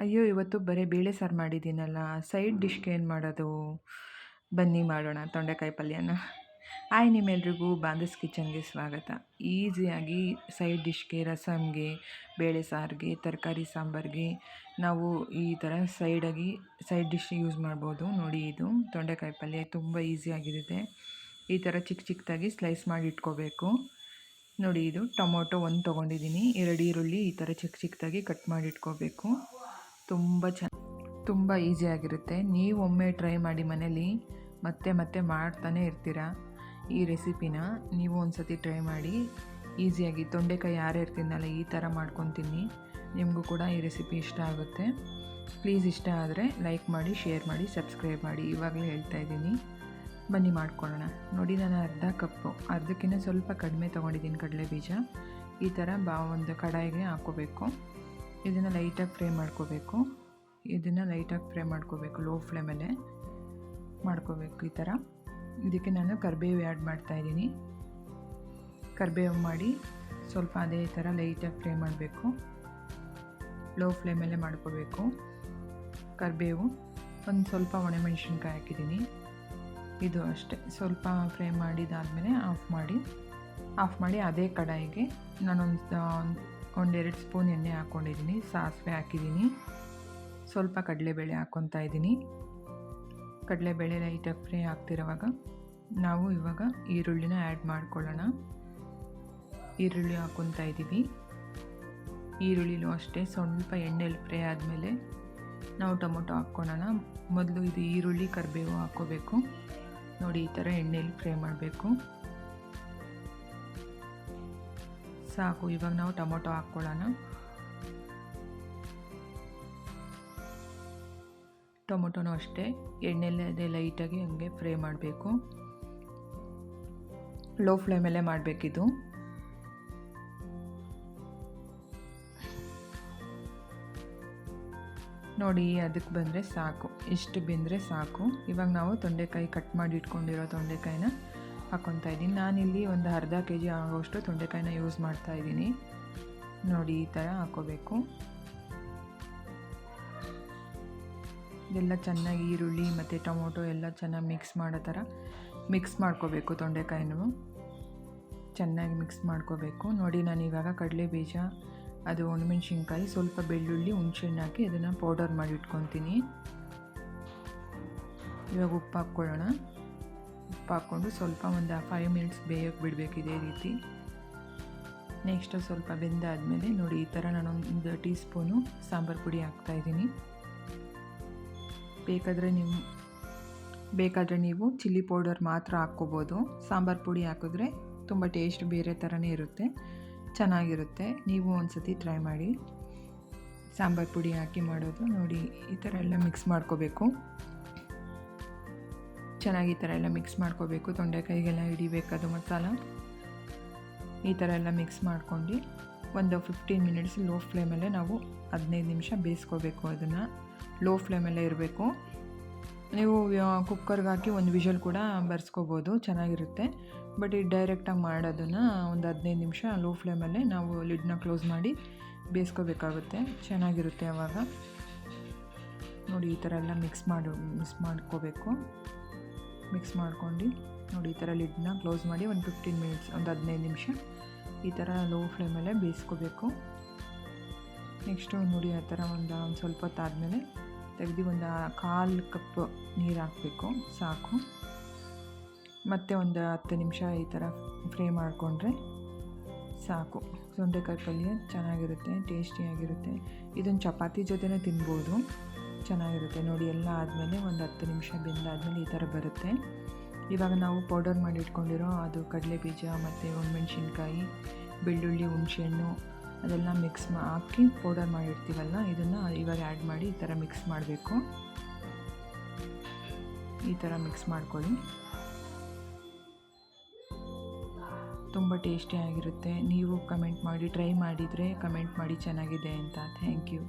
ಅಯ್ಯೋ! ಇವತ್ತು ಬರೀ ಬೇಳೆ ಸಾರು ಮಾಡಿದ್ದೀನಲ್ಲ, ಸೈಡ್ ಡಿಶ್‌ಗೆ ಏನು ಮಾಡೋದು? ಬನ್ನಿ ಮಾಡೋಣ ತೊಂಡೆಕಾಯಿ ಪಲ್ಯನ. ಹಾಯ್ ನಿಮ್ಮೆಲ್ರಿಗೂ ಬಾಂಧಸ್ ಕಿಚನ್‌ಗೆ ಸ್ವಾಗತ. ಈಸಿಯಾಗಿ ಸೈಡ್ ಡಿಶ್‌ಗೆ, ರಸಮ್‌ಗೆ, ಬೇಳೆ ಸಾರಿಗೆ, ತರಕಾರಿ ಸಾಂಬಾರ್ಗೆ ನಾವು ಈ ಥರ ಸೈಡ್ ಡಿಶ್ ಯೂಸ್ ಮಾಡ್ಬೋದು. ನೋಡಿ, ಇದು ತೊಂಡೆಕಾಯಿ ಪಲ್ಯ ತುಂಬ ಈಸಿಯಾಗಿರುತ್ತೆ. ಈ ಥರ ಚಿಕ್ಕ ಚಿಕ್ಕದಾಗಿ ಸ್ಲೈಸ್ ಮಾಡಿ ಇಟ್ಕೋಬೇಕು. ನೋಡಿ, ಇದು ಟೊಮೊಟೊ 1 ತೊಗೊಂಡಿದ್ದೀನಿ, 2 ಈರುಳ್ಳಿ ಈ ಥರ ಚಿಕ್ಕ ಚಿಕ್ಕದಾಗಿ ಕಟ್ ಮಾಡಿ ಇಟ್ಕೋಬೇಕು. ತುಂಬ ಈಸಿಯಾಗಿರುತ್ತೆ. ನೀವು ಒಮ್ಮೆ ಟ್ರೈ ಮಾಡಿ ಮನೇಲಿ, ಮತ್ತೆ ಮಾಡ್ತಾನೆ ಇರ್ತೀರ ಈ ರೆಸಿಪಿನ. ನೀವು ಒಂದು ಸತಿ ಟ್ರೈ ಮಾಡಿ. ಈಸಿಯಾಗಿ ತೊಂಡೆಕಾಯಿ ಯಾರ್ಯಾರು ತಿನ್ನಲ್ಲ ಈ ಥರ ಮಾಡ್ಕೊತೀನಿ. ನಿಮಗೂ ಕೂಡ ಈ ರೆಸಿಪಿ ಇಷ್ಟ ಆಗುತ್ತೆ. ಪ್ಲೀಸ್ ಇಷ್ಟ ಆದರೆ ಲೈಕ್ ಮಾಡಿ, ಶೇರ್ ಮಾಡಿ, ಸಬ್ಸ್ಕ್ರೈಬ್ ಮಾಡಿ. ಇವಾಗಲೇ ಹೇಳ್ತಾ ಇದ್ದೀನಿ, ಬನ್ನಿ ಮಾಡ್ಕೊಳ್ಳೋಣ. ನೋಡಿ, ನಾನು ಅರ್ಧಕ್ಕಿಂತ ಸ್ವಲ್ಪ ಕಡಿಮೆ ತೊಗೊಂಡಿದ್ದೀನಿ ಕಡಲೆ ಬೀಜ. ಈ ಥರ ಒಂದು ಕಡಾಯಿಗೆ ಹಾಕ್ಕೋಬೇಕು. ಇದನ್ನು ಲೈಟಾಗಿ ಫ್ರೈ ಮಾಡ್ಕೋಬೇಕು. ಲೋ ಫ್ಲೇಮಲ್ಲೇ ಮಾಡ್ಕೋಬೇಕು ಈ ಥರ. ಇದಕ್ಕೆ ನಾನು ಕರಿಬೇವು ಆ್ಯಡ್ ಮಾಡ್ತಾಯಿದ್ದೀನಿ. ಕರಿಬೇವು ಮಾಡಿ ಸ್ವಲ್ಪ ಅದೇ ಥರ ಲೈಟಾಗಿ ಫ್ರೈ ಮಾಡಬೇಕು. ಲೋ ಫ್ಲೇಮಲ್ಲೇ ಮಾಡ್ಕೋಬೇಕು. ಕರಿಬೇವು, ಒಂದು ಸ್ವಲ್ಪ ಒಣಮೆಣಸಿನ್ಕಾಯಿ ಹಾಕಿದ್ದೀನಿ. ಇದು ಅಷ್ಟೇ. ಸ್ವಲ್ಪ ಫ್ರೈ ಮಾಡಿದಾದಮೇಲೆ ಆಫ್ ಮಾಡಿ ಅದೇ ಕಡಾಯಿಗೆ ನಾನು ಒಂದೆರಡು ಸ್ಪೂನ್ ಎಣ್ಣೆ ಹಾಕ್ಕೊಂಡಿದ್ದೀನಿ. ಸಾಸಿವೆ ಹಾಕಿದ್ದೀನಿ. ಸ್ವಲ್ಪ ಕಡಲೆಬೇಳೆ ಹಾಕ್ಕೊತಾ ಇದ್ದೀನಿ. ಕಡಲೆಬೇಳೆ ಲೈಟಾಗಿ ಫ್ರೈ ಆಗ್ತಿರೋವಾಗ ನಾವು ಇವಾಗ ಈರುಳ್ಳಿನ ಆ್ಯಡ್ ಮಾಡ್ಕೊಳ್ಳೋಣ. ಈರುಳ್ಳಿ ಹಾಕ್ಕೊತಾ ಇದ್ದೀವಿ. ಈರುಳ್ಳಿಲೂ ಅಷ್ಟೇ ಸ್ವಲ್ಪ ಎಣ್ಣೆಲಿ ಫ್ರೈ ಆದಮೇಲೆ ನಾವು ಟೊಮೊಟೊ ಹಾಕ್ಕೊಳ್ಳೋಣ. ಮೊದಲು ಇದು ಈರುಳ್ಳಿ ಕರಿಬೇವು ಹಾಕ್ಕೋಬೇಕು. ನೋಡಿ, ಈ ಥರ ಎಣ್ಣೆಲಿ ಫ್ರೈ ಮಾಡಬೇಕು. ಸಾಕು. ಇವಾಗ ನಾವು ಟೊಮೊಟೊ ಹಾಕ್ಕೊಳ್ಳೋಣ. ಟೊಮೊಟೊನೂ ಅಷ್ಟೇ ಎಣ್ಣೆಲ್ಲೇ ಅದೇ ಲೈಟಾಗಿ ಹಂಗೆ ಫ್ರೈ ಮಾಡಬೇಕು. ಲೋ ಫ್ಲೇಮಲ್ಲೇ ಮಾಡಬೇಕಿದು. ನೋಡಿ, ಅದಕ್ಕೆ ಬಂದರೆ ಸಾಕು. ಇಷ್ಟು ಬೆಂದರೆ ಸಾಕು. ಇವಾಗ ನಾವು ಕಟ್ ಮಾಡಿ ಇಟ್ಕೊಂಡಿರೋ ತೊಂಡೆಕಾಯಿನ ಹಾಕ್ಕೊತಾ ಇದ್ದೀನಿ. ನಾನಿಲ್ಲಿ ಒಂದು ಅರ್ಧ kg ಆಗೋಷ್ಟು ತೊಂಡೆಕಾಯಿನ ಯೂಸ್ ಮಾಡ್ತಾಯಿದ್ದೀನಿ. ನೋಡಿ, ಈ ಥರ ಹಾಕ್ಕೋಬೇಕು. ಇದೆಲ್ಲ ಚೆನ್ನಾಗಿ ಈರುಳ್ಳಿ ಮತ್ತು ಟೊಮೊಟೊ ಎಲ್ಲ ಚೆನ್ನಾಗಿ ಮಿಕ್ಸ್ ಮಾಡ್ಕೋಬೇಕು. ತೊಂಡೆಕಾಯಿನೂ ಚೆನ್ನಾಗಿ ಮಿಕ್ಸ್ ಮಾಡ್ಕೋಬೇಕು. ನೋಡಿ, ನಾನು ಇವಾಗ ಕಡಲೆ ಬೀಜ, ಅದು ಒಣಮೆಣ್ಸಿನ್ಕಾಯಿ, ಸ್ವಲ್ಪ ಬೆಳ್ಳುಳ್ಳಿ, ಹುಣಸೆಹಣ್ಣು ಹಾಕಿ ಅದನ್ನು ಪೌಡರ್ ಮಾಡಿ ಇಟ್ಕೊತೀನಿ. ಇವಾಗ ಉಪ್ಪು ಹಾಕ್ಕೊಳ್ಳೋಣ. ಉಪ್ಪು ಹಾಕ್ಕೊಂಡು ಸ್ವಲ್ಪ ಒಂದು 5 ಮಿನಿಟ್ಸ್ ಬೇಯಕ್ಕೆ ಬಿಡಬೇಕು ಇದೇ ರೀತಿ. ನೆಕ್ಸ್ಟ್ ಸ್ವಲ್ಪ ಬೆಂದಾದಮೇಲೆ ನೋಡಿ, ಈ ಥರ ನಾನು 1 ಟೀ ಸ್ಪೂನು ಸಾಂಬಾರು ಪುಡಿ ಹಾಕ್ತಾಯಿದ್ದೀನಿ. ಬೇಕಾದರೆ ನೀವು ಚಿಲ್ಲಿ ಪೌಡರ್ ಮಾತ್ರ ಹಾಕ್ಕೋಬೋದು. ಸಾಂಬಾರು ಪುಡಿ ಹಾಕಿದ್ರೆ ತುಂಬ ಟೇಸ್ಟ್ ಬೇರೆ ಥರನೇ ಇರುತ್ತೆ, ಚೆನ್ನಾಗಿರುತ್ತೆ. ನೀವು ಒಂದು ಸತಿ ಟ್ರೈ ಮಾಡಿ ಸಾಂಬಾರು ಪುಡಿ ಹಾಕಿ ಮಾಡೋದು. ನೋಡಿ, ಈ ಥರ ಎಲ್ಲ ಮಿಕ್ಸ್ ಮಾಡ್ಕೋಬೇಕು. ಚೆನ್ನಾಗಿ ಈ ಥರ ಎಲ್ಲ ಮಿಕ್ಸ್ ಮಾಡ್ಕೋಬೇಕು. ತೊಂಡೆಕಾಯಿಗೆಲ್ಲ ಹಿಡಿಬೇಕದು ಮಸಾಲ. ಈ ಥರ ಎಲ್ಲ ಮಿಕ್ಸ್ ಮಾಡ್ಕೊಂಡು ಒಂದು 15 ಮಿನಿಟ್ಸ್ ಲೋ ಫ್ಲೇಮಲ್ಲೇ ನಾವು 15 ನಿಮಿಷ ಬೇಯಿಸ್ಕೋಬೇಕು. ಅದನ್ನು ಲೋ ಫ್ಲೇಮಲ್ಲೇ ಇರಬೇಕು. ನೀವು ಕುಕ್ಕರ್ಗೆ ಹಾಕಿ ಒಂದು ವಿಷಲ್ ಕೂಡ ಬರ್ಸ್ಕೋಬೋದು, ಚೆನ್ನಾಗಿರುತ್ತೆ. ಬಟ್ ಇದು ಡೈರೆಕ್ಟಾಗಿ ಮಾಡೋದನ್ನು ಒಂದು 15 ನಿಮಿಷ ಲೋ ಫ್ಲೇಮಲ್ಲೇ ನಾವು ಲಿಡ್ನ ಕ್ಲೋಸ್ ಮಾಡಿ ಬೇಯಿಸ್ಕೋಬೇಕಾಗುತ್ತೆ, ಚೆನ್ನಾಗಿರುತ್ತೆ ಆವಾಗ. ನೋಡಿ, ಈ ಥರ ಎಲ್ಲ ಮಿಕ್ಸ್ ಮಾಡ್ಕೋಬೇಕು. ಮಿಕ್ಸ್ ಮಾಡ್ಕೊಂಡು ನೋಡಿ, ಈ ಥರ ಲಿಡ್ನ ಕ್ಲೋಸ್ ಮಾಡಿ ಒಂದು 15 ಮಿನಿಟ್ಸ್, ಒಂದು 15 ನಿಮಿಷ ಈ ಥರ ಲೋ ಫ್ಲೇಮಲ್ಲೇ ಬೇಯಿಸ್ಕೋಬೇಕು. ನೆಕ್ಸ್ಟು ನೋಡಿ, ಆ ಥರ ಒಂದು ಸ್ವಲ್ಪ ಹೊತ್ತಾದಮೇಲೆ ತೆಗೆದು ಒಂದು 1/4 ಕಪ್ ನೀರು ಹಾಕಬೇಕು, ಸಾಕು. ಮತ್ತು ಒಂದು 10 ನಿಮಿಷ ಈ ಥರ ಫ್ರೈ ಮಾಡಿಕೊಂಡ್ರೆ ಸಾಕು. ತೊಂಡೆಕಾಯಿ ಪಲ್ಯ ಚೆನ್ನಾಗಿರುತ್ತೆ, ಟೇಸ್ಟಿಯಾಗಿರುತ್ತೆ. ಇದನ್ನು ಚಪಾತಿ ಜೊತೆನೇ ತಿನ್ಬೋದು, ಚೆನ್ನಾಗಿರುತ್ತೆ. ನೋಡಿ, ಎಲ್ಲ ಆದಮೇಲೆ ಒಂದು 10 ನಿಮಿಷ ಬೆಂದಾದಮೇಲೆ ಈ ಥರ ಬರುತ್ತೆ. ಇವಾಗ ನಾವು ಪೌಡರ್ ಮಾಡಿ ಇಟ್ಕೊಂಡಿರೋ ಅದು ಕಡಲೆ ಬೀಜ ಮತ್ತು ಒಣಮೆಣ್ಸಿನ್ಕಾಯಿ, ಬೆಳ್ಳುಳ್ಳಿ, ಹುಣಸೆಹಣ್ಣು ಅದೆಲ್ಲ ಹಾಕಿ ಪೌಡರ್ ಮಾಡಿರ್ತೀವಲ್ಲ, ಇದನ್ನು ಇವಾಗ ಆ್ಯಡ್ ಮಾಡಿ ಈ ಥರ ಮಿಕ್ಸ್ ಮಾಡಬೇಕು. ಈ ಥರ ಮಿಕ್ಸ್ ಮಾಡ್ಕೊಳ್ಳಿ. ತುಂಬ ಟೇಸ್ಟಿಯಾಗಿರುತ್ತೆ. ನೀವು ಟ್ರೈ ಮಾಡಿದರೆ ಕಮೆಂಟ್ ಮಾಡಿ ಚೆನ್ನಾಗಿದೆ ಅಂತ. Thank you.